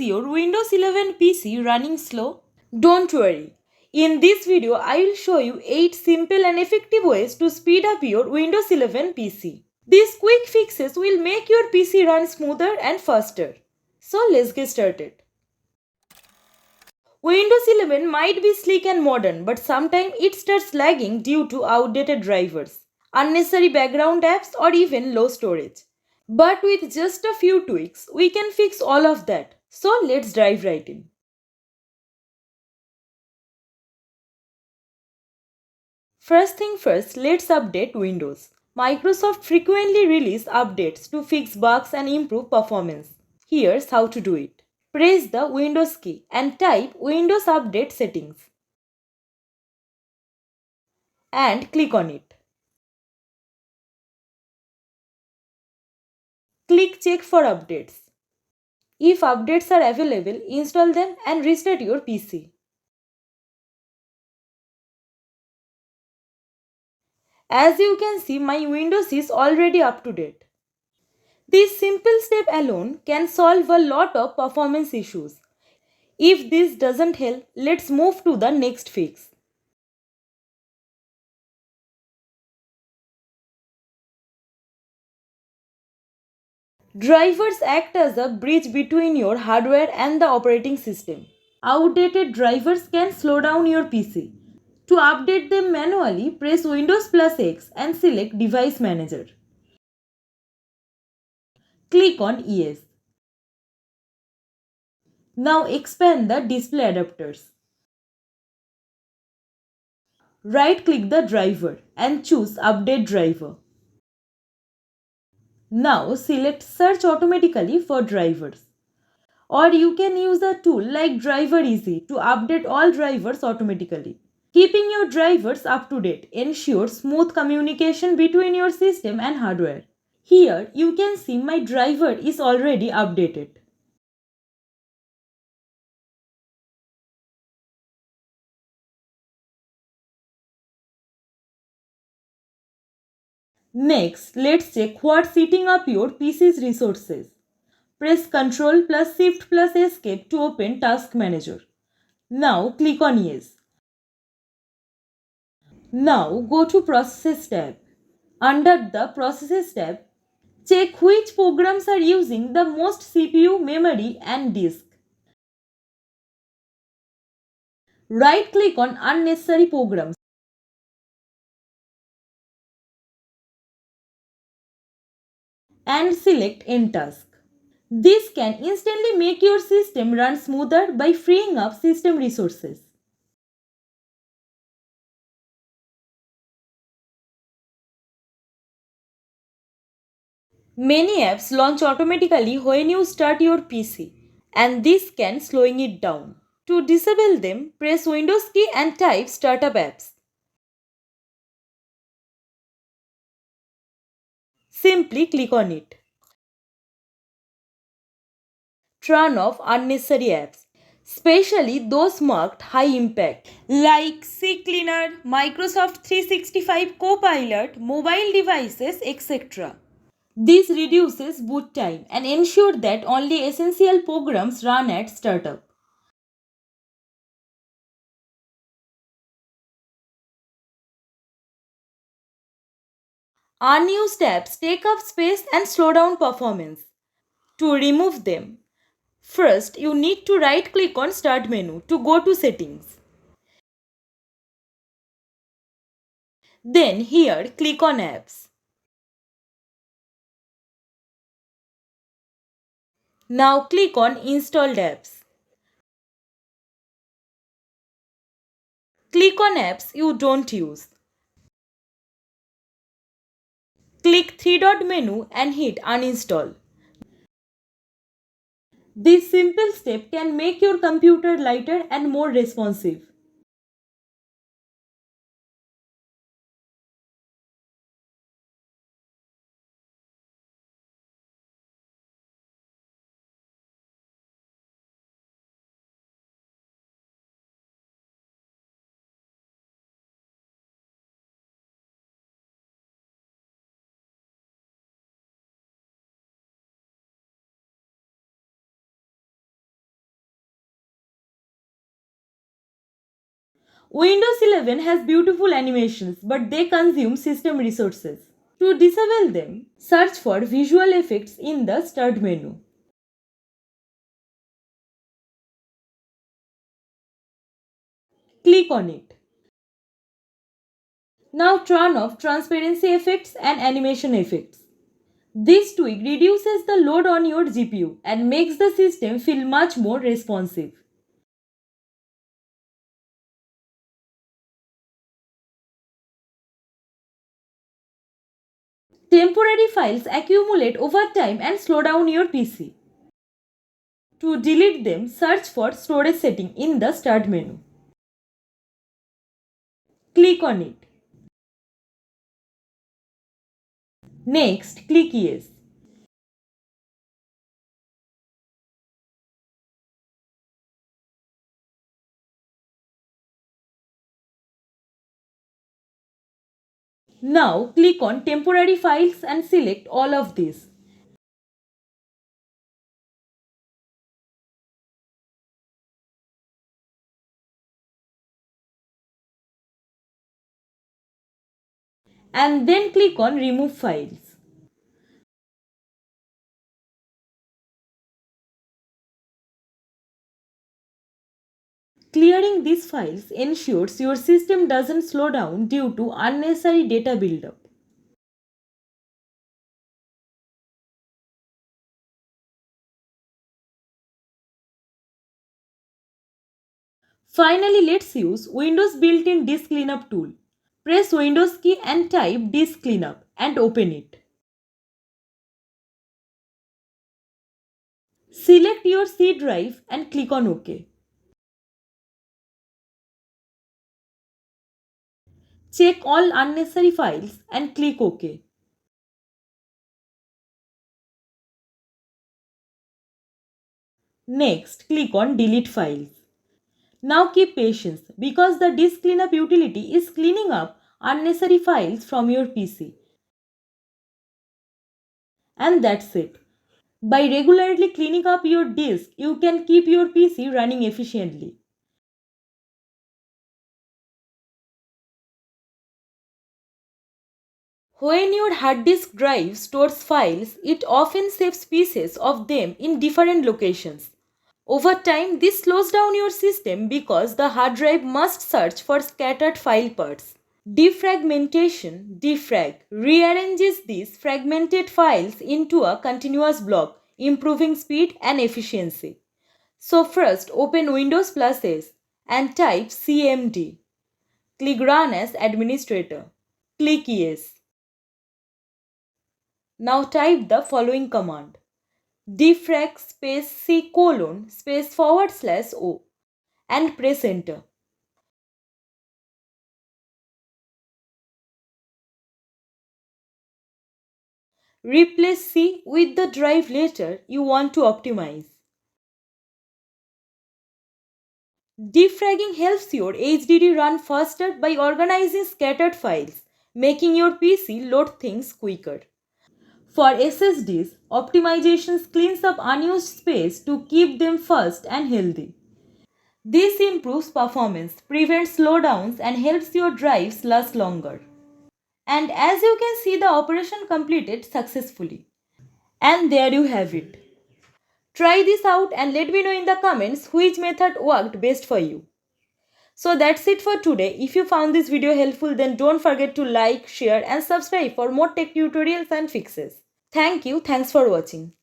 your Windows 11 PC running slow? Don't worry. In this video, I will show you 8 simple and effective ways to speed up your Windows 11 PC. These quick fixes will make your PC run smoother and faster. So let's get started. Windows 11 might be sleek and modern, but sometimes it starts lagging due to outdated drivers, unnecessary background apps, or even low storage. But with just a few tweaks, we can fix all of that. So let's dive right in. First thing first, let's update Windows. Microsoft frequently release updates to fix bugs and improve performance. Here's how to do it. Press the Windows key and type Windows Update Settings and click on it. Click Check for updates. If updates are available, install them and restart your PC. As you can see, my Windows is already up to date. This simple step alone can solve a lot of performance issues. If this doesn't help, let's move to the next fix. Drivers act as a bridge between your hardware and the operating system. Outdated drivers can slow down your PC. To update them manually, press Windows plus X and select Device Manager. Click on Yes. Now expand the display adapters. Right-click the driver and choose Update Driver. Now select Search automatically for drivers. Or you can use a tool like Driver Easy to update all drivers automatically. Keeping your drivers up to date ensures smooth communication between your system and hardware. Here you can see my driver is already updated. Next, let's check what's eating up your PC's resources. Press Ctrl plus Shift plus Escape to open Task Manager. Now click on Yes. Now go to Processes tab. Under the Processes tab, check which programs are using the most CPU, memory and disk. Right-click on Unnecessary Programs and select End Task. This can instantly make your system run smoother by freeing up system resources. Many apps launch automatically when you start your PC, and this can slowing it down. To disable them, press Windows key and type Startup Apps. Simply click on it. Turn off unnecessary apps, especially those marked high impact, like CCleaner, Microsoft 365 Copilot, mobile devices, etc. This reduces boot time and ensures that only essential programs run at startup. Unused apps take up space and slow down performance. To remove them, first you need to right-click on Start menu to go to Settings. Then here click on Apps. Now click on Installed Apps. Click on apps you don't use. Click three-dot menu and hit Uninstall. This simple step can make your computer lighter and more responsive. Windows 11 has beautiful animations, but they consume system resources. To disable them, search for visual effects in the Start menu. Click on it. Now turn off transparency effects and animation effects. This tweak reduces the load on your GPU and makes the system feel much more responsive. Temporary files accumulate over time and slow down your PC. To delete them, search for storage setting in the Start menu. Click on it. Next, click Yes. Now, click on Temporary Files and select all of these. And then click on Remove Files. Clearing these files ensures your system doesn't slow down due to unnecessary data buildup. Finally, let's use Windows built-in disk cleanup tool. Press Windows key and type disk cleanup and open it. Select your C drive and click on OK. Check all unnecessary files and click OK. Next, click on Delete Files. Now keep patience because the disk cleanup utility is cleaning up unnecessary files from your PC. And that's it. By regularly cleaning up your disk, you can keep your PC running efficiently. When your hard disk drive stores files, it often saves pieces of them in different locations. Over time, this slows down your system because the hard drive must search for scattered file parts. Defragmentation, defrag, rearranges these fragmented files into a continuous block, improving speed and efficiency. So first, open Windows plus S and type CMD. Click Run as administrator. Click Yes. Now type the following command: defrag space C colon space / O and press enter. Replace C with the drive later you want to optimize. Defragging helps your HDD run faster by organizing scattered files, making your PC load things quicker. For SSDs, optimizations cleans up unused space to keep them fast and healthy. This improves performance, prevents slowdowns, and helps your drives last longer. And as you can see, the operation completed successfully. And there you have it. Try this out and let me know in the comments which method worked best for you. So that's it for today. If you found this video helpful, then don't forget to like, share and subscribe for more tech tutorials and fixes. Thank you. Thanks for watching.